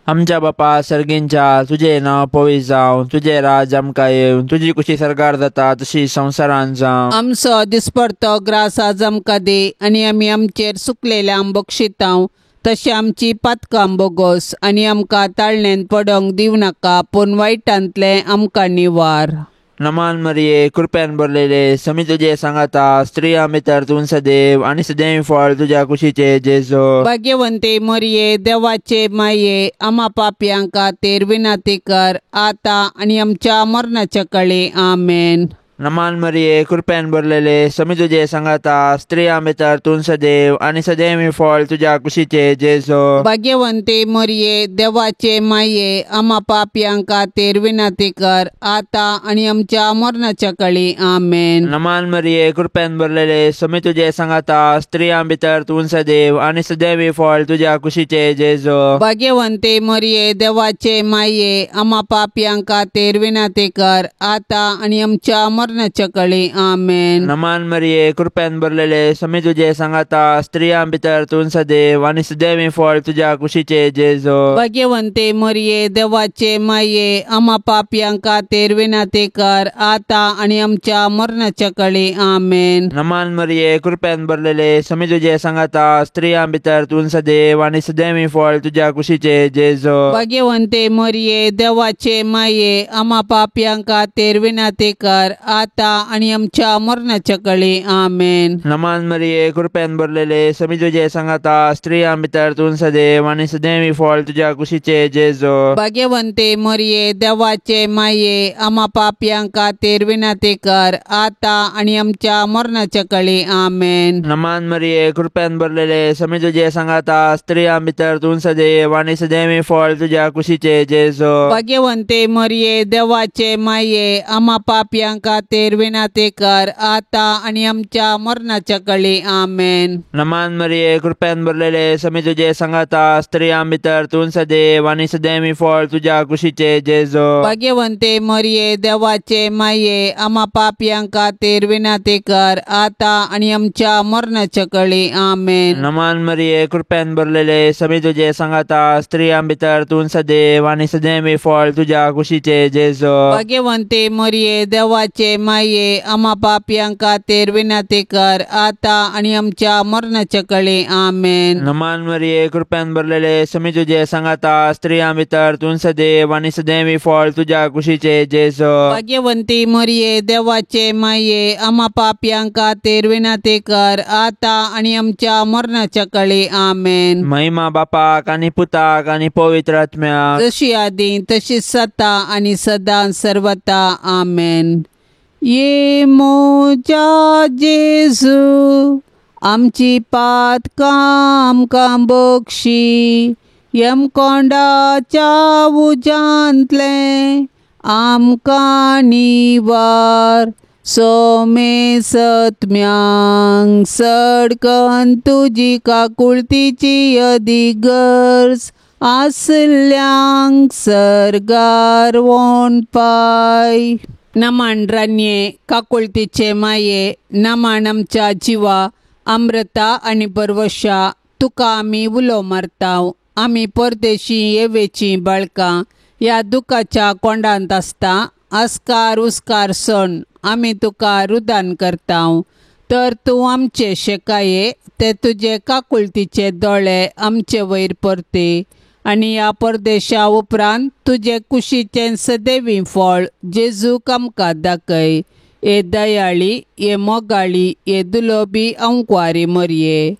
आमच्या बापा सर्गींच्या, तुझे नांव पवित्र जावं, तुझे राज आमकां येवं, तुजी कुशी सरकार जाता तशी संवसारान जावं. आमचो दिसपडतो ग्रास आज आमकां दे, आनी आमी आमचेर सुकलेल्या बक्षितांव, तशें आमची पातकां बोगोस, आनी आमकां ताळणेन पडोंक दिवं नाका, पूण वायटांतले आमकां निवार. नमान मरिये, कृपेन भरलेले, समी तुझे सांगाता, स्त्रिया भितर तूं सदैव आनी सदैव फळ तुझ्या कुशीचे जेजो. भाग्यवंते मरिये, देवाचे माये, आम्हा पापयांक खातीर विनंती कर, आता आनी आमच्या मरणाच्या काळी. आमेन. नमान मरिये, कृपेन भरलेले, समी तुझे सांगाता, स्त्रिया भितर तूं सदैव आनी सदैव फळ तुझ्या कुशीचे जेजो. भाग्यवंते मरिये, देवाचे माये, आम्हा पापयांक खातीर विनंती कर, आता आनी आमच्या मरणाच्या काळी. आमेन. नमान मरिये, कृपेन भरलेले, समी तुझे सांगाता, स्त्रिया भितर तूं सदैव आनी सदैव फळ तुझ्या कुशीचे जेजो. भाग्यवंते मरिये, देवाचे माये, आम्हा पापयांक खातीर विनंती कर, आता आनी आमच्या मरणाच्या काळी. आमेन. नमान मरिये, कृपेन भरलेले, समी तुझे सांगाता, स्त्रिया भितर तूं सदैव आनी सदैव फळ तुझ्या कुशीचे जेजो. भाग्यवंते मरिये, देवाचे माये, आम्हा पापयांक खातीर विनंती कर, आता आनी आमच्या मरणाच्या काळी. आमेन. नमान मरिये, कृपेन भरलेले, समी तुझे सांगाता, स्त्रिया भितर तूं सदैव आनी सदैव फळ तुझ्या कुशीचे जेजो. भाग्यवंते मरिये, देवाचे माये, आम्हा पापयांक खातीर विनंती कर, आता आनी आमच्या मरणाच्या काळी. आमेन. नमान मरिये, कृपेन भरलेले, समी तुझे सांगाता, स्त्रिया भितर तूं सदैव आनी सदैव फळ तुझ्या कुशीचे जेजो. भाग्यवंते मरिये, देवाचे माये, आम्हा पापयांक खातीर विनंती कर, आता आनी आमच्या मरणाच्या काळी. आमेन. नमान मरिये, कृपेन भरलेले, समी तुझे सांगाता, स्त्रिया भितर तूं सदैव आनी सदैव फळ तुझ्या कुशीचे जेजो. भाग्यवंते मरिये, देवाचे माये, आम्हा पापयांक खातीर विनंती कर, आता आनी आमच्या मरणाच्या काळी. आमेन. नमान मरिये, कृपेन भरलेले, समी तुझे सांगाता, स्त्रिया भितर तूं सदैव आनी सदैव फळ तुझ्या कुशीचे जेजो. भाग्यवंते मरिये, देवाचे माये, आम्हा पापयांक खातीर विनंती कर, आता आनी आमच्या मरणाच्या काळी. आमेन. नमान मरिये, कृपेन भरलेले, समी तुझे सांगाता, स्त्रिया भितर तूं सदैव आनी सदैव फळ तुझ्या कुशीचे जेजो. भाग्यवंते मरिये, देवाचे माये, आम्हा पापयांक खातीर विनंती कर, आता आनी आमच्या मरणाच्या काळी. आमेन. नमान मरिये, कृपेन भरलेले, समी तुझे सांगाता, स्त्रिया भितर तूं सदैव आनी सदैव फळ तुझ्या कुशीचे जेजो. भाग्यवंती मरिये, देवाचे माये, आम्हा पापयांक खातीर विनंती कर, आता आनी आमच्या मरणाच्या काळी. आमेन. महिमा बापाक आनी पुताक आनी पवित्र आत्म्याक, जशी आदी तशीच सता आनी सदां सर्वता. आमेन. ये मोजा जेजू, आमची पातकां आमकां बक्षी, यमकोंडाच्या उजांतले आमकां निवार, सोमे सत्म्यांक सडकन तुजी काकुळतीची अधिगर्ज, आसल्यांक सरगार वोण पाय. नमन रान्ये, काकुळतीचे माये, नमन आमच्या जिवा, अमृता आनी परवशा, तुका आमी उलो मारताव. आमी परदेशी येवेची बाळकां ह्या दुखाच्या कोंडांत आसता. आस्कार उस्कार सण आमी तुका रुदान करताव. तर तूं आमचे शेकाये ते तुजे काकुळतीचे दोळे आमचे वयर परते आनी ह्या परदेशा उपरांत तुजे कुशीचें सदैवी फळ जेजूक आमकां दाखय. ए दयाळी, ए मोगाळी, ए दुलोबी अंकुआरी मरये.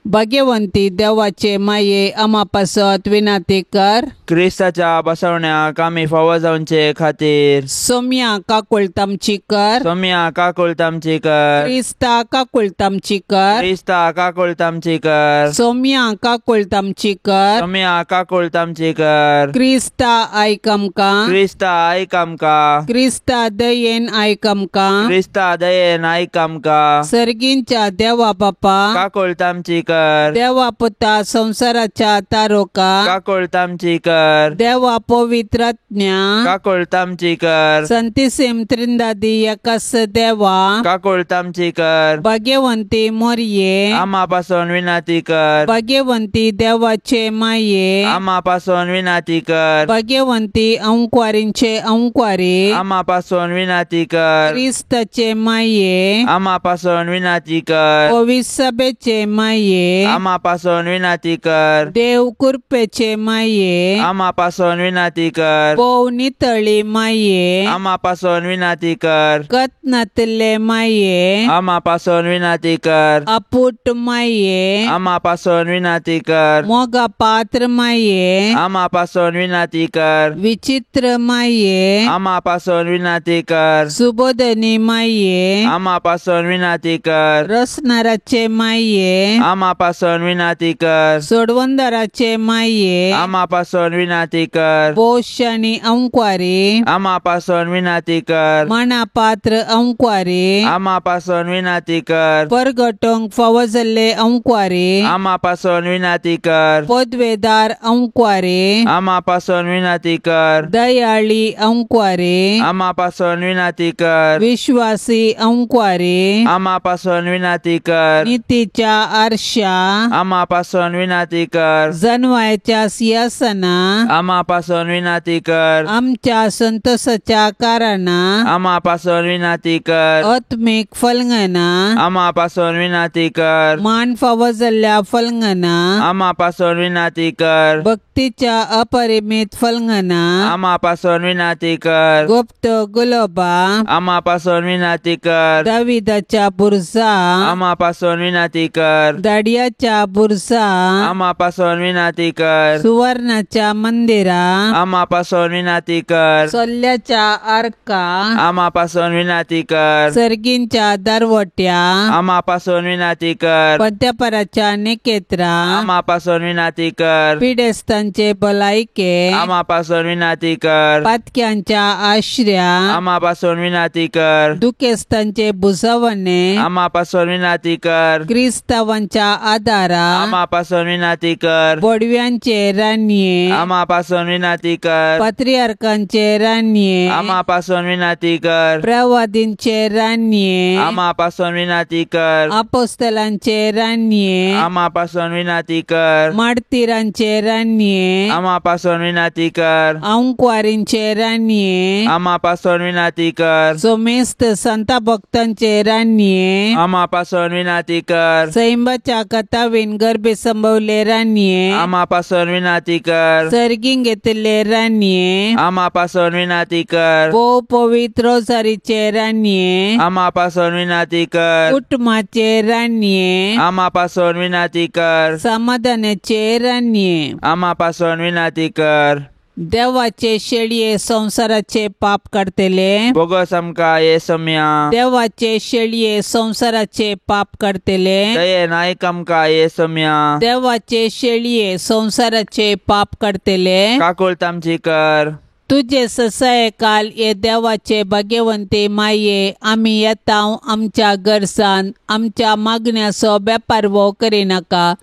भाग्यवंती देवाचे माये आमा पासत विनाती कर. क्रिस्ताच्या बसवण्याक आमी फावो जावचे खातीर सोम्या काकुळतामची कर. सोम्या काकुळतामची कर. क्रिस्ता काकुळतामची कर. क्रिस्ता काकुळतामची कर. सोम्या काकुळतामची कर. सोम्या काकुळतामची कर. क्रिस्ता आयक आमकां. क्रिस्ता आयक आमकां. क्रिस्ता दयेन आयक आमकां. क्रिस्ता दयेन आयक आमकां. सर्गींच्या देवा बापा काकुळतामची कर. देवा पुता संसाराच्या तारोका काकुळतामची कर. देवा पवित्रात्म्या काकुळतामची कर. संतिसेम त्रिंदादी एकास देवा काकुळतामची कर. भाग्यवंती मोरये. आमा पासून विनाती कर. भाग्यवंती देवाचे माये. आमा पासून विनाती कर. भाग्यवंती अंकुआरींचे अंकुआरी. आमा पासून विनाती कर. क्रिस्ताचे माये. आमा पासून विनाती कर. पवित्र सभेचे माये. आमा पासून विनाती कर. देव कृपेचे माये. आमा पासून विनाती कर. पोव नितळी माये. आमा पासून विनाती कर. कतनातले माये. आमा पासून विनाती कर. अपुट माये. आमा पासून विनाती कर. मोगा पात्र माये. आमा पासून विनाती कर. विचित्र माये. आमा पासून विनाती कर. सुबोधनी माये. आमा पासून विनाती कर. रसनाराचे माये. आमा पासून विनाती कर. सोडवंदराचे माये. आमा पासून विनाती कर. बोश आणि अंकुआरी. आमा पासून विनाती कर. मना पात्र अंकुआरी. आमा पासून विनाती कर. परगटोंक फावो जाल्ले अंकुआरी. आमा पासून विनाती कर. पदवेदार अंकुआरी. आमा पासून विनाती कर. दयाळी अंकुआरी. आमा पासून विनाती कर. विश्वासी अंकुआरी. आमा पासून विनाती कर. नीतीच्या आरशा. आमा पासून विनाती कर. जन्माच्या सिंहासना. आमा पासून विनाती कर. आमच्या संतोषाच्या कारणा. आमा पासून विनाती कर. आत्मिक फलंगना. आमा पासून विनाती कर. मान फावो जाल्ल्या फलंगना. आमा पासून विनाती कर. भक्तीच्या अपरिमित फलंगना. आमा पासून विनाती कर. गुप्त गुलोबा. आमा पासून विनाती कर. दाविदाच्या बुरसा. आमा पासून विनाती कर. दाडियाच्या बुरसा. आमा पासून विनाती कर. सुवर्णाच्या मंदिरा. आमा पासून विनाती कर. सोल्ल्याच्या आर्का. आमा पासून विनाती कर. सर्गींच्या दरवट्या. आमा पासून विनाती कर. पद्यापराच्या नेकेत्रा. आमा पासून विनाती कर. पिडेस्तांचे भलायके. आमा पासून विनाती कर. पातक्यांच्या आश्र्या. आमा पासून विनाती कर. दुखेस्तांचे बुजवणे. आमा पासून विनाती कर. क्रिस्तावांच्या आदारा. आमा पासून विनाती कर. बोडव्यांचे रान्ये. आमा पासून विनाती कर. पात्रियार्कांचे रान्ये. आमा पासून विनाती कर. प्रवादींचे रान्ये. आमा पासून विनाती कर. अपोस्तलांचे रान्ये. आमा पासून विनाती कर. माडतीरांचे रान्ये. आमा पासून विनाती कर. अंकुआरींचे रान्ये. आमा पासून विनाती कर. सोमेस्त संता भक्तांचे रान्ये. आमा पासून विनाती कर. सैंबाच्या कथावीन गर्भे संभवले रान्ये. आमा पासून विनाती कर. सर्गीं घेतले रान्ये. आमा पासून विनाती कर. पो पवित्र रोजारीचे रान्ये. आमा पासून विनाती कर. कुटुंबाचे रान्ये. आमा पासून विनाती कर. समाधानाचे रान्ये. आमा पासून विनाती कर. देवाचे शेळये संसाराचे पाप काढतेले. बोगस आमकां येसम्या. देवाचे शेळये संसाराचे पाप काढतेले. दयेन आयक आमकां येसम्या. देवाचे शेळये संसाराचे पाप काढतेले. काकुळतामची कर. तुझे ससाय काल ये देवाचे भाग्यवंते माये. आमी येताव आमच्या गरसान. आमच्या मागण्याचो बेपार वो करिनाका.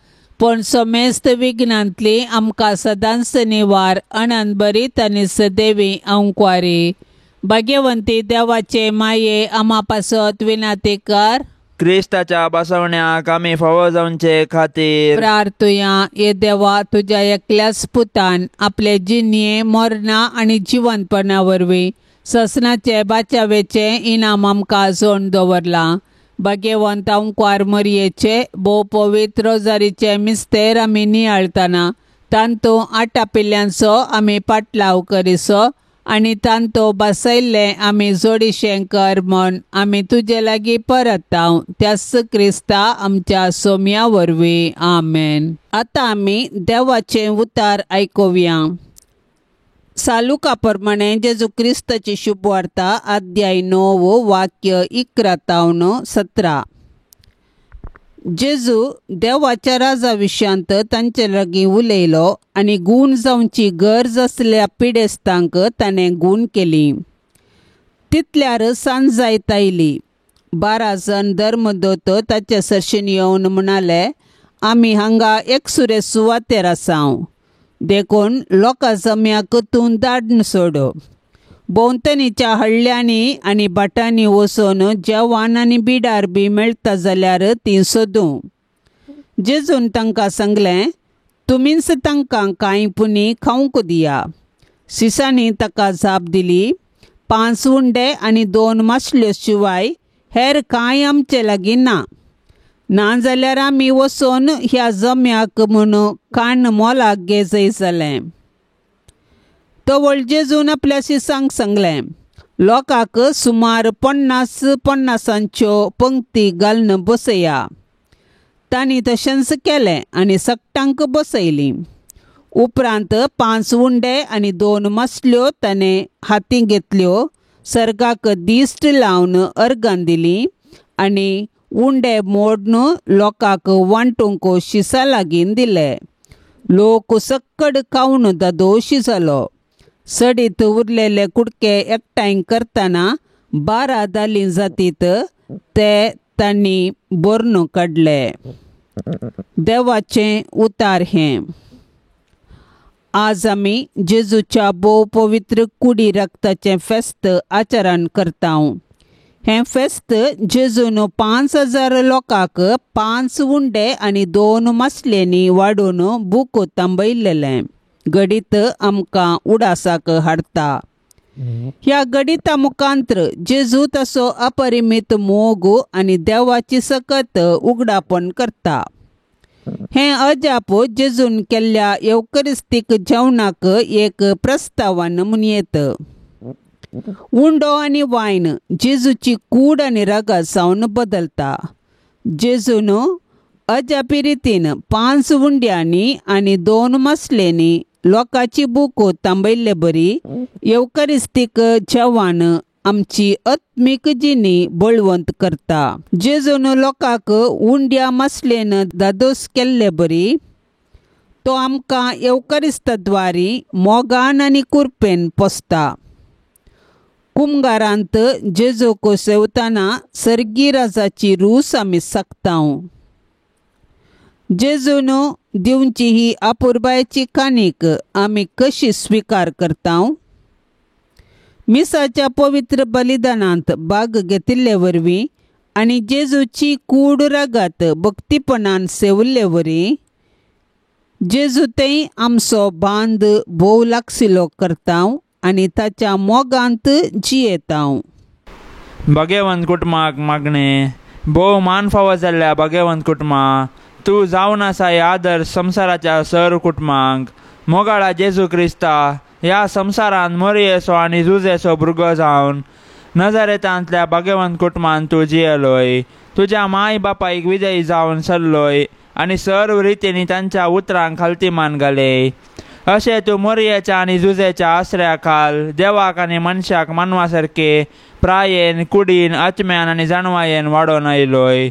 पण समेस्त विघ्नांतली आमकां सदांच निवार. अनंत बरीत आनी सदैवी अंकुआरी. भाग्यवंती देवाचे माये आमा पासत विनाती कर. क्रिस्ताच्या बसवण्याक आमी फावो जावचे खातीर प्रार्थुया. ये देवा तुझ्या एकल्याच पुतान आपले जिन्ये मरणा आणि जिवंतपणा वरवीं ससनाचे बाचावेचे इनाम आमकां जोड दवरला. भाग्यवंत अंकुर मरियेचे भोव पवित्र रोजारीचे मिस्तेर आमी नियाळतना तांतू 8 पिल्ल्यांचो आमी पाटलाव करिसो आनी तांतू बसयल्ले आमी जोडिशें कर म्हण आमी तुजे लागीं परताव त्यास क्रिस्ता आमच्या सोम्या वरवीं आमेन. आतां आमी देवाचें उतार आयकुया. सालुका प्रमाणे जेजू क्रिस्ताची शुभ वार्ता अध्याय 9 वाक्य 11-17. जेजू देवाच्या राजा विशयांत तांचे लागीं उलयलो आनी गूण जावची गरज असल्या पिडेस्तांक ताणें गूण केली. तितल्यार सांज जायत आयली. 12 जण धर्मदूत ताचे सरशीन येवन म्हणाले, आमी हांगा एकसुरे सुवातेर आसाव, देखून लोकां जम्याक तूं धाडून सोड. भोंवतणीच्या हळ्ळ्यांनी आनी भाटांनी वचून जेवण आनी बिडार बी मेळटा जाल्यार ती सोदूं. जेजून तांकां सांगलें, तुमीच तांकां कांय पुनी खावंक दिया. सिसांनी ताका जाप दिली, 5 उंडे आनी 2 माशल्यो शिवाय हेर कांय आमचे लागीं ना. ना जाल्यार आमी वचून ह्या जम्याक म्हूण काण मोलाक घेजय जालें. तवळ जेजून आपल्या शिसांक सांगलें, लोकांक सुमार 50-50 पंक्ती घालून बसया. तांणी तशेंच केलें आनी सकटांक बसयलीं. उपरांत 5 उंडे आनी 2 माशल्यो ताणें हातीं घेतल्यो, सर्गाक दिश्ट लावन अर्गां दिलीं आनी उंडे मोडून लोकांक वांटूंक शिसा लागीं दिले. लोक सक्कड खावन दादोशी जालो. सडीत उरलेले कुडके एकठांय करतना 12 दालीं जातीत ते तांणी भरून काडले. देवाचें उतार हें. आज आमी जेजूच्या भोव पवित्र कुडी रक्ताचें फेस्त आचरण करतांव. हें फेस्त जेजून 5000 लोकांक 5 उंडे आनी 2 माशलेंनी वाडून बूक तांबयलेलें गडीत आमकां उडासाक हाडटा. ह्या गडिता मुखांत्र जेजू ताचो अपरिमीत मोग आनी देवाची सकत उगडापण करता. हें अजाप जेजून केल्ल्या येवकरिस्तीक जेवणाक एक प्रस्तावान म्हूण येता. उंडो आनी वायन जेजूची कूड आनी रगत जावन बदलता. जेजून अजापी रितीन 5 उंड्यांनी आनी 2 माशलेंनी लोकांची बूक तांबयल्ले बरी येवकरिस्तीक जेवण आमची आत्मीक जिणी बळवंत करता. जेजून लोकांक उंड्या माशलेन दादोस केल्ले बरी तो आमकां येवकरिस्ताद्वारी मोगान आनी कुरपेन पोसता. कुमगारांत जेजूक सेवताना सर्गी राजाची रूस आमी सकतांव. जेजून दिवची ही अपुरबायेची काणीक आमी कशी स्विकार करतांव. मिसाच्या पवित्र बलिदानांत भाग घेतिल्ले वरवीं आनी जेजूची कूड रगत भक्तीपणान सेविल्ले वरी जेजू तें आमचो बांद भोव लागशिल्लो करतांव आनी ताच्या मोगांत जियेतांव. भाग्यवंत कुटुंबाक मागणें. भोव मान फावो जाल्ल्या भाग्यवंत कुटुंबा, तूं जावन आसा हे आदर संवसाराच्या सर्व कुटुंबांक. मोगाळा जेजू क्रिस्ता ह्या संवसारांत मरियेचो आनी जुजेचो भुरगो जावन नजरेतांतल्या भाग्यवंत कुटुंबांत तूं जियेलोय. तुज्या माय बापायक विजयी जावन सरलोय आनी सर्व रितींनी तांच्या उतरांक खालतीमान घाले. अशें तूं मरियेच्या आनी जुजेच्या आसऱ्या खाल देवाक आनी मनशाक मानवा सारके प्रायेन, कुडीन, आत्म्यान आनी जाणवायेन वाडोवन आयलोय.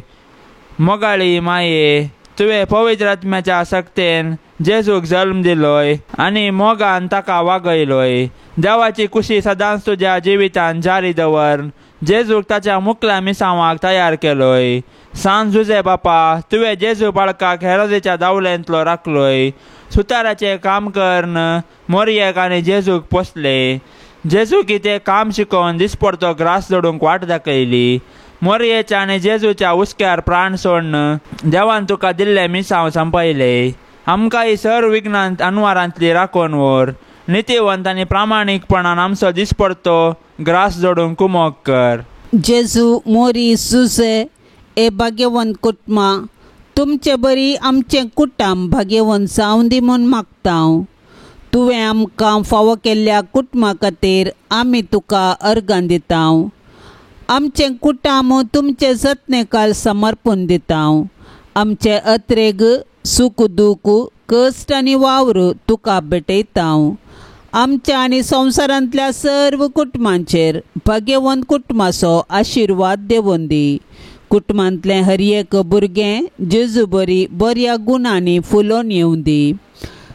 मोगाळी माये, तुवें पवित्र आत्म्याच्या सक्तेन जेजूक जल्म दिलोय आनी मोगान ताका वागयलोय. देवाची खुशी सदांच तुज्या जिवितांत जारी दवर. जेजूक ताच्या मुखल्या मिसावांक तयार केलोय. सांज जुजे बापा, तुवें जेजू बाळकाक हेरोदेच्या दावलेंतलो राखलोय. सुताराचें काम करन मोरयेक आनी जेजूक पोसले. जेजू कितें काम शिकोवन दिसपडतो ग्रास जोडूंक वाट दाखयली. मोरयेच्या आनी जेजूच्या उस्क्यार प्राण सोडन देवान तुका दिल्ले मिसांव संपयले. आमकां ही सर्व विघ्नांत अनवारांतली राखोन व्हर. नितीवंत आनी प्रामाणीकपणान आमचो दिसपडतो ग्रास जोडूंक कुमोग कर. जेजू, मोरी, जुजे ए भाग्यवंत कुटुंबा, तुमचे बरी आमचें कुटुंब भाग्यवंत जावं दी म्हूण मागता हांव. तुवें आमकां फावो केल्ल्या कुटुंबा खातीर आमी तुका अर्गां दिता हांव. आमचें कुटुंब तुमचे जतनेकाल समर्पण दिता हांव. आमचे अत्रेग सुख दूख कश्ट आनी वावर तुका भेटयता हांव. आमच्या आनी संवसारांतल्या सर्व कुटुंबांचेर भाग्यवंत कुटुंबाचो आशिर्वाद देवून दी. कुटुंबांतलें हर एक भुरगें जेजू बरी बऱ्या गुणांनी फुलोवन येवं दी.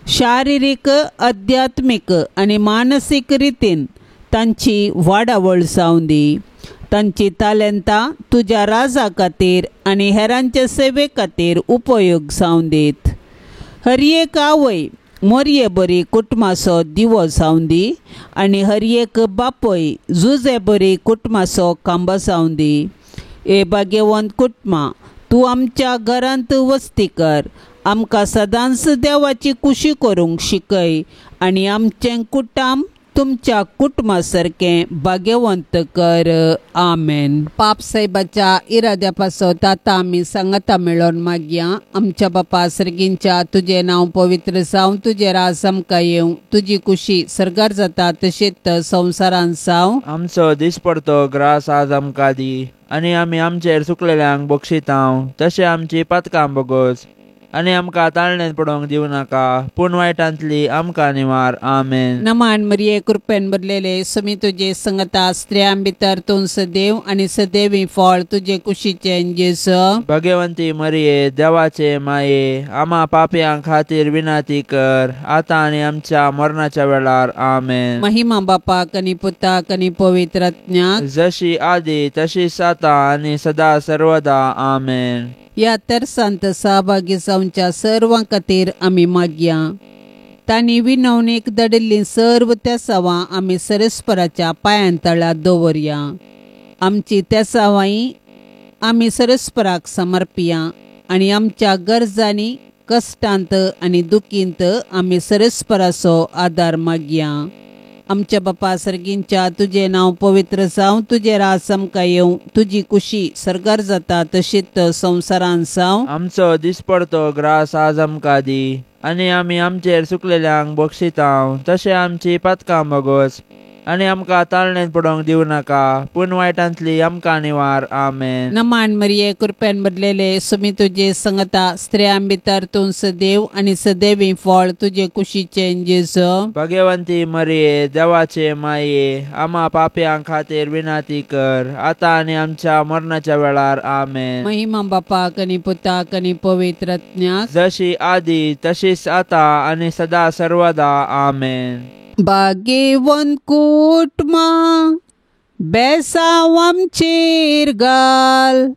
शारिरीक आध्यात्मीक आनी मानसीक रितीन तांची वाडावळ जावं दी. तांची तालंतां तुज्या राजा खातीर आनी हेरांचे सेवे खातीर उपयोग जावं दीत. हर एक आवय मोरये बरी कुटुंबाचो दिवो जावं दी आनी हर एक बापय जुजे बरी कुटुंबाचो खांबो जावं दी. ए भाग्यवंत कुटुंबा, तूं आमच्या घरांत वस्ती कर. आमकां सदांच देवाची कुशी करूंक शिकय आनी आमचें कुटुंब तुमच्या कुटुंबा सारकें भाग्यवंत कर. आमेन. पाप साहेबाच्या इराद्या पासत आतां आमी सांगता मेळोन मागया. आमच्या बापा सर्गींच्या तुजें नांव पवित्र जावं, तुजें राज आमकां येवं, तुजी कुशी सरकार जाता तशीच संवसारांत जावं. आमचो दिसपडतो ग्रास आज आमकां दी आनी आमी आमचेर चुकलेल्यांक बक्षितांव. तशें आमची पातकां बोगोस आनी आमकां ताळणेंत पडोवंक दिवं नाका, पूण वायटांतली आमकां निवार. आमेन. नमान मरिये कृपेन भरलेले समी तुजे संगता स्त्रियां भितर तूं सदैव आनी सदैवी फळ तुजे कुशीचें जेजू. भाग्यवंती मरिये, देवाचे माये, आमा पापयां खातीर विनाती कर, आतां आनी आमच्या मरणाच्या वेळार. आमेन. महिमा बापाक आनी पुताक आनी पवित्र आत्म्याक, जशी आदी तशीच आतां आनी सदा सर्वदा. आमेन. ह्या तरसांत सहभागी जावच्या सर्वां खातीर आमी मागया. तांणी विनवणेक धाडिल्लीं सर्व तेसावां आमी सरस्पराच्या पांयां तळ्यात दवरया. आमची तेसावांय आमी सरस्पराक समर्पिया आनी आमच्या गरजांनी कश्टांत आनी दुखींत आमी सरस्पराचो आदार मागया. आमच्या बापा सर्गींच्या तुजें नांव पवित्र जावं, तुजें राज आमकां येवं, तुजी कुशी सरकार जाता तशीच संवसारांत जावं. आमचो दिसपडतो ग्रास आज आमकां दी आनी आमी आमचेर चुकलेल्यांक बक्षितांव. तशें आमची पातकां बोगोस आनी आमकां ताळणेंत पडोवंक दिवं नाका, पूण वायटांतली आमकां निवार. आमेन. नमान मरिये कृपेन भरलेले समी तुजे संगता स्त्रियां भितर तूं सदैव आनी सदैवी फळ तुजे कुशीचें जेजू. भाग्यवंती मरिये, देवाचे माये, आमा पापयां खातीर विनाती कर, आतां आनी आमच्या मरणाच्या वेळार. आमेन. महिमा बापाक आनी पुताक आनी पवित्र आत्म्याक, जशी आदी तशीच आतां आनी सदा सर्वदा. आमेन. भाग्यवंत कुटुंबा, बेसांव आमचेर घाल,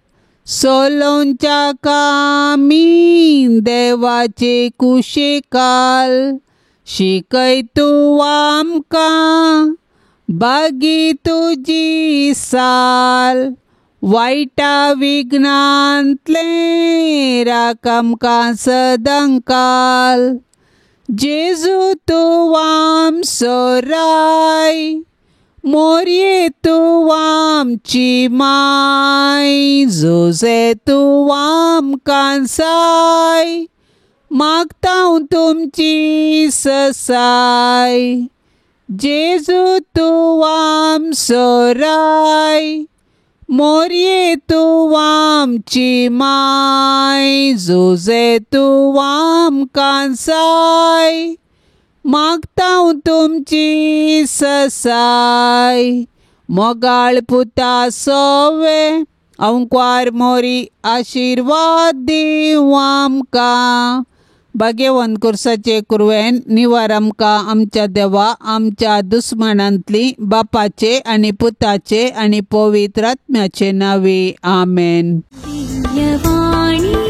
सोलोवच्या कामी देवाचे कुशेकाल. शिकय तूं आमकां बागी तुजी साल, वायटा विघ्नांतले राख आमकां सदांकाल. जेजू तूं आमचो राय, मोरये तूं आमची माय, जोजे तूं आमकां जाय, मागता हांव तुमची ससाय. जेजू तूं आमचो राय, मोरये तूं आमची माय, जोजे तूं आमकां जाय, मागता हांव तुमची ससाय. मोगाळ पुता सोवे अंकवार मोरी आशिर्वाद दिव आमकां. भाग्यवंत कुर्साचे कुरवेन निवार आमकां आमच्या देवा आमच्या दुस्मनांतली बापाचे आनी पुताचे आनी पवित्र आत्म्याचे नावे. आमेन. दिव्यवाणी